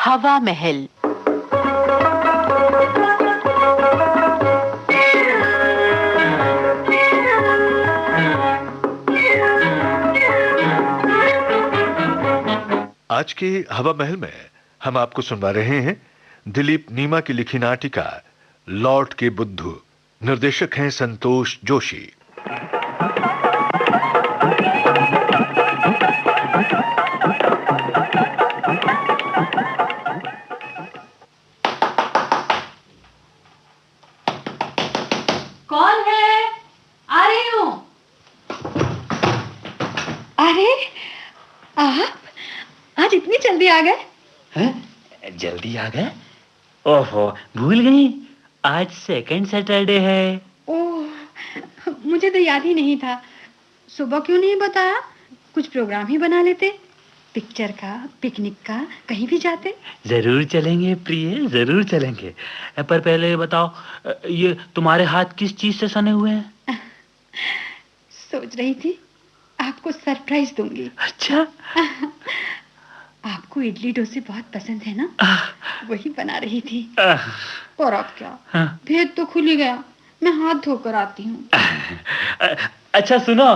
हवा महल। आज के हवा महल में हम आपको सुनवा रहे हैं दिलीप नीमा की लिखी नाटिका लॉर्ड के बुद्धू। निर्देशक हैं संतोष जोशी। कौन है? आ रही हूँ। अरे आप आज इतनी जल्दी आ गए? हैं? जल्दी आ गए? ओहो, भूल गई, आज सेकंड सैटरडे है। ओह, मुझे तो याद ही नहीं था। सुबह क्यों नहीं बताया? कुछ प्रोग्राम ही बना लेते, पिक्चर का, पिकनिक का, कहीं भी जाते। जरूर चलेंगे प्रिय, जरूर चलेंगे। पर पहले बताओ, ये तुम्हारे हाथ किस चीज से सने हुए हैं? सोच रही थी आपको सरप्राइज दूंगी। अच्छा। आपको इडली डोसे बहुत पसंद है ना? वही बना रही थी। और अब क्या, भेद तो खुल ही गया। मैं हाथ धोकर आती हूँ। अच्छा सुनो,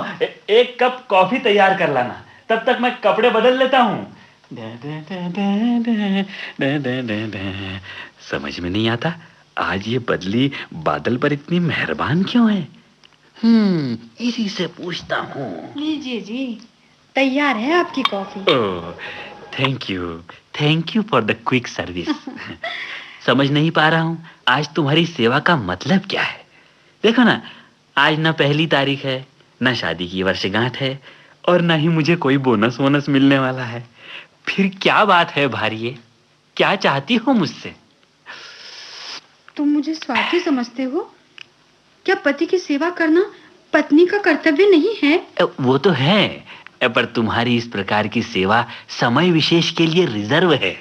एक कप कॉफी तैयार कर लाना, तब तक मैं कपड़े बदल लेता हूँ। समझ में नहीं आता, आज ये बदली बादल पर इतनी मेहरबान क्यों है? इसी से पूछता हूँ। लीजिए जी, तैयार है आपकी coffee. Oh, thank you for the quick service. समझ नहीं पा रहा हूँ आज तुम्हारी सेवा का मतलब क्या है। देखो ना, आज ना पहली तारीख है, ना शादी की वर्षगांठ है, और ना ही मुझे कोई बोनस वोनस मिलने वाला है। फिर क्या बात है भारिये, क्या चाहती हो मुझसे? तुम मुझे स्वार्थी समझते हो? क्या पति की सेवा करना पत्नी का कर्तव्य नहीं है? वो तो है, पर तुम्हारी इस प्रकार की सेवा समय विशेष के लिए रिजर्व है।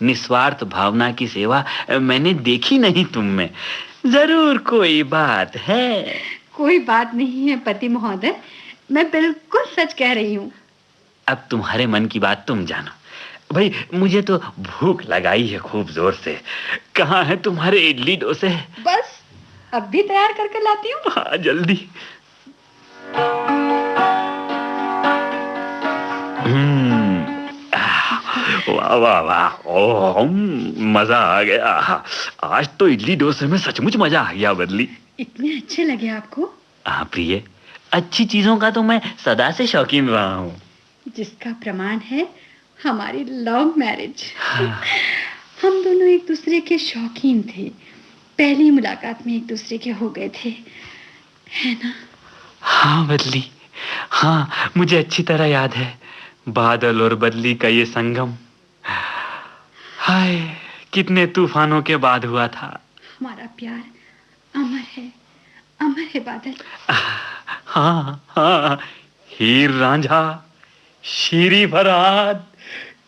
निस्वार्थ भावना की सेवा मैंने देखी नहीं तुम में। जरूर कोई बात है। कोई बात नहीं है पति महोदय, मैं बिल्कुल सच कह रही हूँ। अब तुम्हारे मन की बात तुम जानो। भाई, मुझे तो भूख लगाई है खूब जोर से। कहाँ है तुम्हारे इडली डोसे? बस अब भी तैयार करके लाती हूँ। हाँ, जल्दी। वाह वाह वाह, ओह, मजा आ गया। आज तो इडली डोसे में सचमुच मजा आ गया बदली। इतने अच्छे लगे आपको? हाँ प्रिय, अच्छी चीजों का तो मैं सदा से शौकीन रहा हूँ। जिसका प्रमाण है हमारी लव मैरिज। हम दोनों एक दूसरे के शौकीन थे, पहली मुलाकात में एक दूसरे के हो गए थे, है ना? हाँ बदली, हाँ, मुझे अच्छी तरह याद है बादल और बदली का ये संगम। हाय, कितने तूफानों के बाद हुआ था। हमारा प्यार अमर है बादल। हाँ हाँ, हीर रांझा, शीरी फरहाद,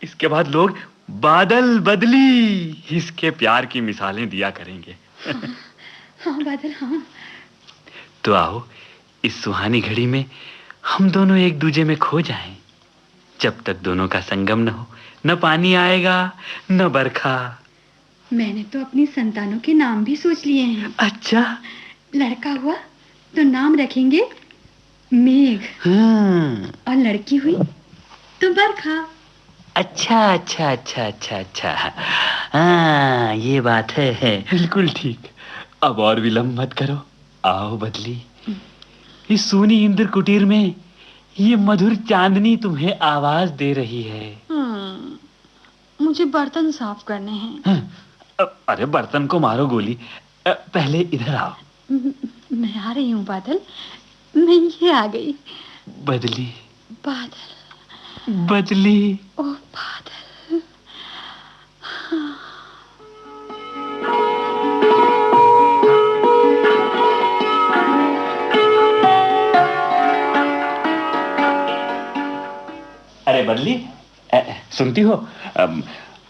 इसके बाद लोग बादल बदली इसके प्यार की मिसालें दिया करेंगे। हाँ, हाँ बादल, हाँ। तो आओ, इस सुहानी घड़ी में हम दोनों एक दूजे में खो जाएं। जब तक दोनों का संगम न हो, न पानी आएगा न बरखा। मैंने तो अपनी संतानों के नाम भी सोच लिए हैं। अच्छा? लड़का हुआ तो नाम रखेंगे मेघ, और लड़की हुई तो बरखा। अच्छा अच्छा अच्छा अच्छा अच्छा, हाँ ये बात है। बिल्कुल ठीक। अब और विलंब मत करो, आओ बदली। इस सूनी इंद्र कुटीर में ये मधुर चांदनी तुम्हें आवाज दे रही है। मुझे बर्तन साफ करने हैं। अरे बर्तन को मारो गोली, पहले इधर आओ। मैं आ रही हूँ बादल, मैं ये आ गई। बदली, बादल, बदली, ओ बादल। हाँ। अरे बदली, सुनती हो,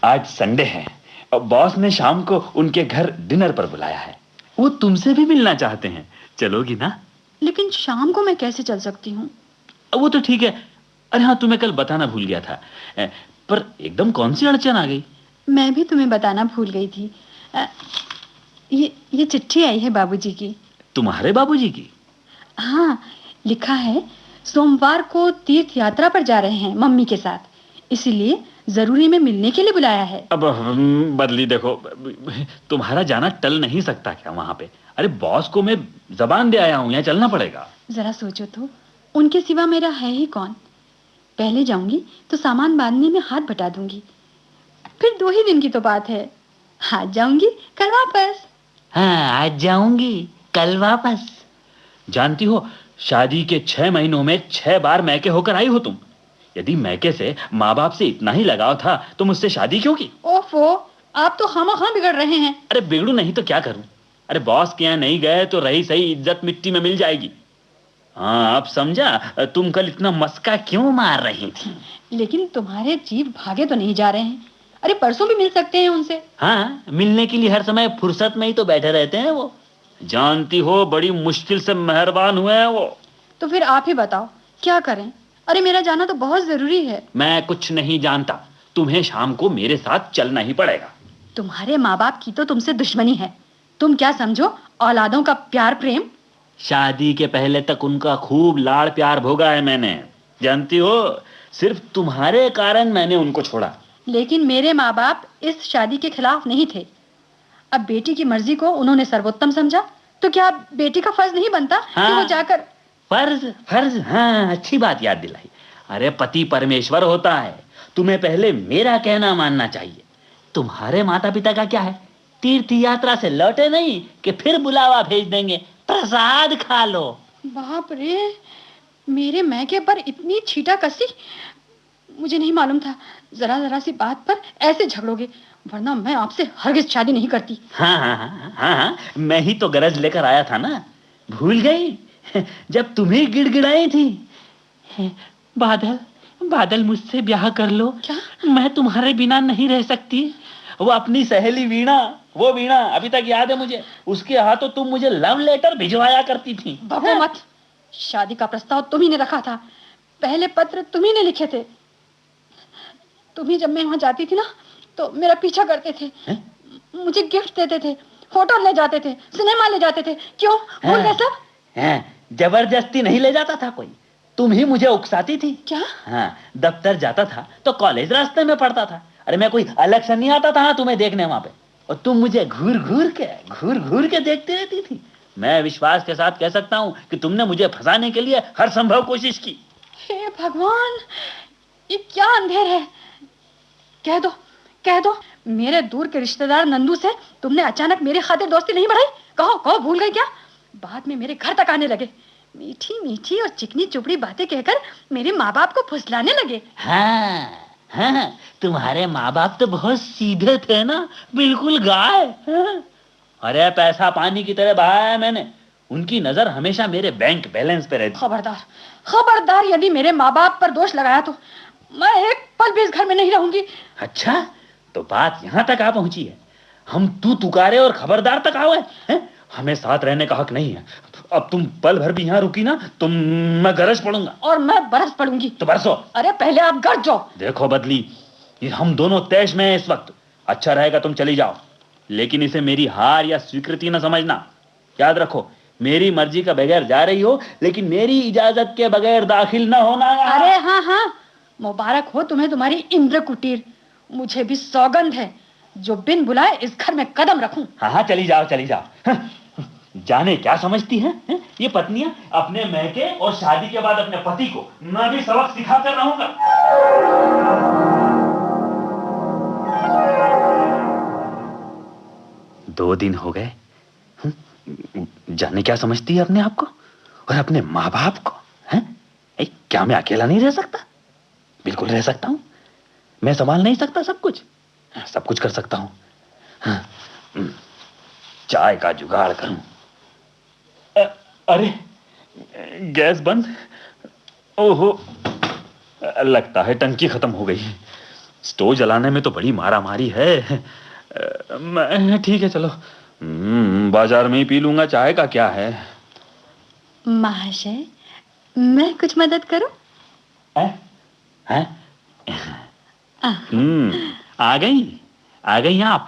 आज संडे है, बॉस ने शाम को उनके घर डिनर पर बुलाया है। वो तुमसे भी मिलना चाहते हैं, चलोगी ना? लेकिन शाम को मैं कैसे चल सकती हूँ? वो तो ठीक है। अरे हाँ, तुम्हें कल बताना भूल गया था, पर एकदम कौन सी अड़चन आ गई? मैं भी तुम्हें बताना भूल गई थी। अ, ये चिट्ठी आई है बाबूजी की। तुम्हारे बाबूजी की? हाँ, लिखा है सोमवार को तीर्थ यात्रा पर जा रहे हैं मम्मी के साथ, इसीलिए जरूरी में मिलने के लिए बुलाया है। अब बदली देखो, तुम्हारा जाना टल नहीं सकता क्या वहां पे? अरे बॉस को मैं जबान दे आया हूं, यहाँ चलना पड़ेगा। जरा सोचो तो, उनके सिवा मेरा है ही कौन। पहले जाऊंगी तो सामान बांधने में हाथ बटा दूंगी, फिर 2 ही दिन की तो बात है। आज जाऊंगी कल वापस। हाँ, आज जाऊंगी कल वापस। जानती हो, शादी के 6 महीनों में 6 बार मैके होकर आई हो तुम। यदि मैके से माँ बाप से इतना ही लगाव था तो मुझसे शादी क्यों की? ओफो, आप तो खामखा बिगड़ रहे हैं। अरे बिगड़ू नहीं तो क्या करूं? अरे बॉस के यहाँ नहीं गए तो रही सही इज्जत मिट्टी में मिल जाएगी। हाँ, अब समझा तुम कल इतना मस्का क्यों मार रही थी। लेकिन तुम्हारे जीव भागे तो नहीं जा रहे हैं। अरे परसों भी मिल सकते हैं उनसे। हाँ, मिलने के लिए हर समय फुर्सत में ही तो बैठे रहते हैं वो। जानती हो, बड़ी मुश्किल से मेहरबान हुए हैं वो। तो फिर आप ही बताओ क्या करें। अरे मेरा जाना तो बहुत जरूरी है। मैं कुछ नहीं जानता, तुम्हें शाम को मेरे साथ चलना ही पड़ेगा। तुम्हारे माँ बाप की तो तुमसे दुश्मनी है। तुम क्या समझो औलादों का प्यार प्रेम। शादी के पहले तक उनका खूब लाड़ प्यार भोगा है मैंने। जानती हो, सिर्फ तुम्हारे कारण मैंने उनको छोड़ा। लेकिन मेरे माँ बाप इस शादी के खिलाफ नहीं थे। अब बेटी की मर्जी को उन्होंने सर्वोत्तम समझा, तो क्या बेटी का फर्ज नहीं बनता कि वो जाकर। फर्ज फर्ज, हाँ, अच्छी बात याद दिलाई। अरे पति परमेश्वर होता है, तुम्हें पहले मेरा कहना मानना चाहिए। तुम्हारे माता पिता का क्या है? तीर्थ यात्रा से लौटे नहीं कि फिर बुलावा भेज देंगे, प्रसाद खा लो। बाप रे, मेरे मैके पर इतनी छीटा कसी। मुझे नहीं मालूम था जरा जरा सी बात पर ऐसे झगड़ोगे, वरना मैं आपसे हरगिज शादी नहीं करती। हाँ हाँ हाँ हाँ हाँ, मैं ही तो गरज लेकर आया था ना, भूल गई जब तुम्हें गिड़गिड़ाई थी। बादल, बादल मुझसे ब्याह कर लो। क्या? मैं तुम्हारे बिना नहीं रह सकती। वो अपनी सहेली वीणा, वो वीणा अभी तक याद है मुझे, उसके हाथों तुम मुझे लव लेटर भिजवाया करती थी। बको मत, शादी का प्रस्ताव तुम ही ने रखा था, पहले पत्र तुम ही ने लिखे थे। तुम्ही जब मैं वहां जाती थी ना तो मेरा पीछा करते थे। मुझे गिफ्ट देते थे, होटल ले जाते थे, सिनेमा ले जाते थे। क्यों भूल गए सब? जबरदस्ती नहीं ले जाता था कोई, तुम ही मुझे उकसाती थी। क्या? हाँ, दफ्तर जाता था तो कॉलेज रास्ते में पड़ता था। अरे मैं कोई अलग से नहीं आता था तुम्हें देखने वहां पे, और तुम मुझे घूर घूर के देखती रहती थी। मैं विश्वास के साथ कह सकता हूँ कि तुमने मुझे फंसाने के लिए हर संभव कोशिश की। हे भगवान, ये क्या अंधेर है। कह दो मेरे दूर के रिश्तेदार नंदू से तुमने अचानक मेरी खातिर दोस्ती नहीं बढ़ाई। कहो भूल गए क्या? बाद में मेरे घर तक आने लगे, मीठी मीठी और चिकनी चुपड़ी बातें कहकर मेरे माँ बाप को फुसलाने लगे। हाँ हाँ, तुम्हारे माँ बाप तो बहुत सीधे थे ना, बिल्कुल गाय। हाँ। अरे पैसा पानी की तरह बहाया है मैंने, उनकी नजर हमेशा मेरे बैंक बैलेंस पे रहती। खबरदार यदि मेरे माँ बाप पर दोष लगाया तो मैं एक पल भी इस घर में नहीं रहूंगी। अच्छा, तो बात यहाँ तक आ पहुंची है। हम तू तुकारे और खबरदार तक आओ है? हमें साथ रहने का हक नहीं है। अब तुम पल भर भी यहाँ रुकी ना तो मैं गरज पड़ूंगा। और मैं बरस पड़ूंगी। तो बरसो। अरे पहले आप गरज जाओ। देखो बदली, ये हम दोनों तैश में हैं इस वक्त। अच्छा रहेगा तुम चली जाओ, लेकिन इसे मेरी हार या स्वीकृति न समझना। याद रखो, मेरी मर्जी का बगैर जा रही हो, लेकिन मेरी इजाजत के बगैर दाखिल न होना। अरे हाँ, मुबारक हो तुम्हें तुम्हारी इंद्र कुटीर। मुझे भी सौगंध है जो बिन बुलाए इस घर में कदम रखूं। हाँ, चली जाओ। जाने क्या समझती हैं ये पत्नियां अपने मैके, और शादी के बाद अपने पति को मैं भी सबक सिखाकर रहूंगा। दो दिन हो गए, जाने क्या समझती है अपने आप को और अपने माँ बाप को। क्या मैं अकेला नहीं रह सकता? बिल्कुल रह सकता हूं। मैं संभाल नहीं सकता सब कुछ कर सकता हूं। चाय का जुगाड़ करूं। अरे गैस बंद। ओहो, लगता है टंकी खत्म हो गई। स्टोव जलाने में तो बड़ी मारामारी है। ठीक है, चलो बाजार में ही पी लूंगा, चाय का क्या है। महाशय, मैं कुछ मदद करूं? आ गई? आ गई आप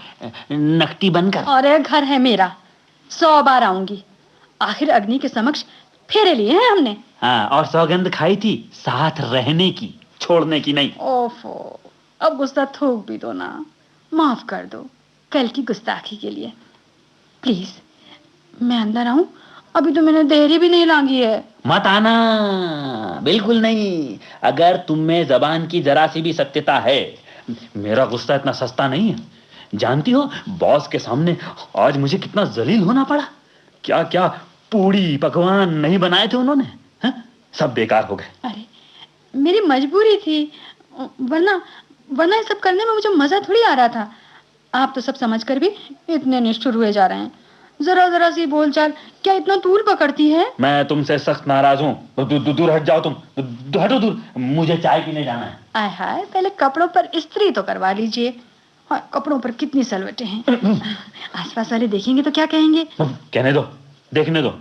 नकटी बनकर। अरे घर है मेरा, 100 बार आऊंगी। आखिर अग्नि के समक्ष फेरे लिए हैं हमने। हाँ, और सौगंध खाई थी साथ रहने की, छोड़ने की नहीं। ओफो, अब गुस्सा थूक भी दो ना, माफ कर दो कल की गुस्ताखी के लिए। प्लीज मैं अंदर आऊं? अभी तो मैंने देहरी भी नहीं लांगी है। मत आना, बिल्कुल नहीं। अगर तुम में जबान की जरा सी भी सत्यता है, मेरा गुस्सा इतना सस्ता नहीं है। जानती हो बॉस के सामने आज मुझे कितना जलील होना पड़ा। क्या क्या पूड़ी पकवान नहीं बनाए थे उन्होंने, है? सब बेकार हो गए। अरे मेरी मजबूरी थी, वरना वरना ये सब करने में मुझे मजा थोड़ी आ रहा था। आप तो सब समझकर भी इतने निष्ठुर हुए जा रहे हैं। जरा जरा सी बोलचाल क्या इतना तूल पकड़ती है? मैं तुमसे सख्त नाराज हूँ। दूर हट जाओ तुम, हटो दूर। मुझे चाय पीने जाना है। आय हाय, पहले कपड़ों पर इस्त्री तो करवा लीजिए। हाँ, कपड़ों पर कितनी सलवटें हैं। आसपास वाले देखेंगे तो क्या कहेंगे? कहने दो, देखने दो।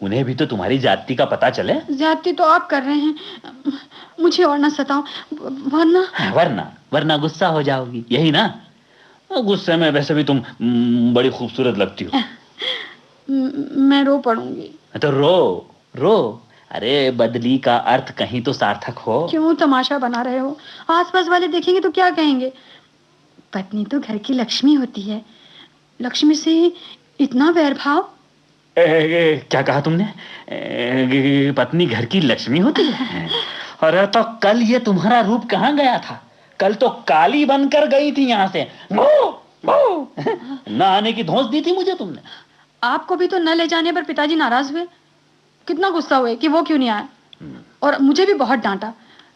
उन्हें भी तो तुम्हारी जाति का पता चले। जाति तो आप कर रहे हैं, मुझे और ना सताओ, वरना वरना गुस्सा हो जाओगी, यही ना? गुस्से में वैसे भी तुम बड़ी खूबसूरत लगती हो। मैं रो पड़ूंगी। तो रो। अरे बदली का अर्थ कहीं तो सार्थक हो। क्यों तमाशा बना रहे हो? आसपास वाले देखेंगे तो क्या कहेंगे? पत्नी तो घर की लक्ष्मी होती है, लक्ष्मी से इतना वैरभाव? क्या कहा तुमने? पत्नी घर की लक्ष्मी होती है? अरे तो कल ये तुम्हारा रूप कहाँ गया था? कल तो काली बनकर गई थी यहाँ से। न आने की धौंस दी थी मुझे तुमने। आपको भी तो न ले जाने पर पिताजी नाराज हुए। कितना गुस्सा हुए कि वो क्यों नहीं आया। और मुझे भी बहुत डांटा,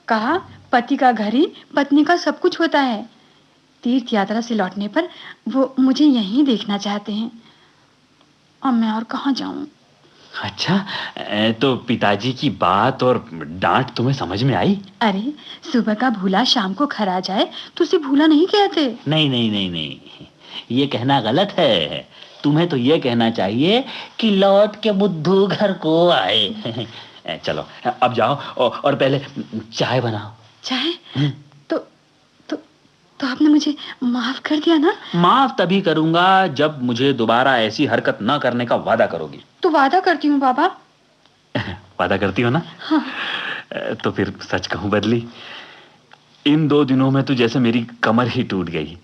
कहा पति का घर ही पत्नी का सब कुछ होता है। तीर्थ यात्रा से लौटने पर वो मुझे यहीं देखना चाहते हैं। अब मैं और कहाँ जाऊं? अच्छा, तो पिताजी की बात और डांट तुम्हें समझ में आई? अरे सुबह का भूला शाम को खरा जाए तो उसे भूला नहीं कहते। नहीं, ये कहना गलत है। तुम्हें तो ये कहना चाहिए कि लौट के बुद्धू घर को आए। चलो अब जाओ और पहले चाय बनाओ। चाय? तो आपने मुझे माफ कर दिया ना? माफ तभी करूंगा जब मुझे दोबारा ऐसी हरकत ना करने का वादा करोगी। तो वादा करती हूँ बाबा। वादा करती हो ना? हाँ। तो फिर सच कहूं बदली, इन 2 दिनों में तो जैसे मेरी कमर ही टूट गई।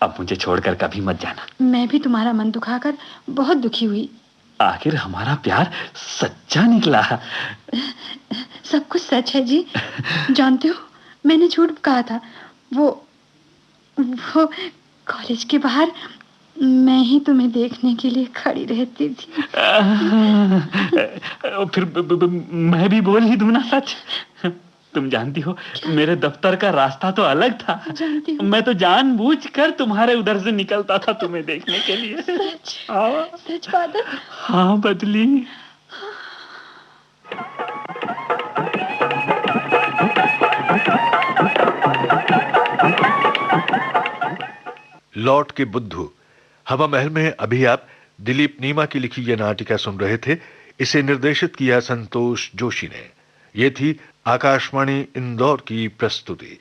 अब मुझे छोड़कर कभी मत जाना। मैं भी तुम्हारा मन दुखाकर बहुत दुखी हुई। आखिर हमारा प्यार सच्चा निकला। सब कुछ सच है जी। जानते हो मैंने झूठ कहा था। वो कॉलेज के बाहर मैं ही तुम्हें देखने के लिए खड़ी रहती थी। फिर मैं भी बोल ही दूं ना सच। तुम जानती हो मेरे दफ्तर का रास्ता तो अलग था। जानती हूँ। मैं तो जानबूझकर तुम्हारे उधर से निकलता था तुम्हें देखने के लिए। सच बादल? हाँ बदली। लॉर्ड के बुद्धू हवा महल में अभी आप दिलीप नीमा की लिखी यह नाटिका सुन रहे थे। इसे निर्देशित किया संतोष जोशी ने। यह थी आकाशवाणी इंदौर की प्रस्तुति।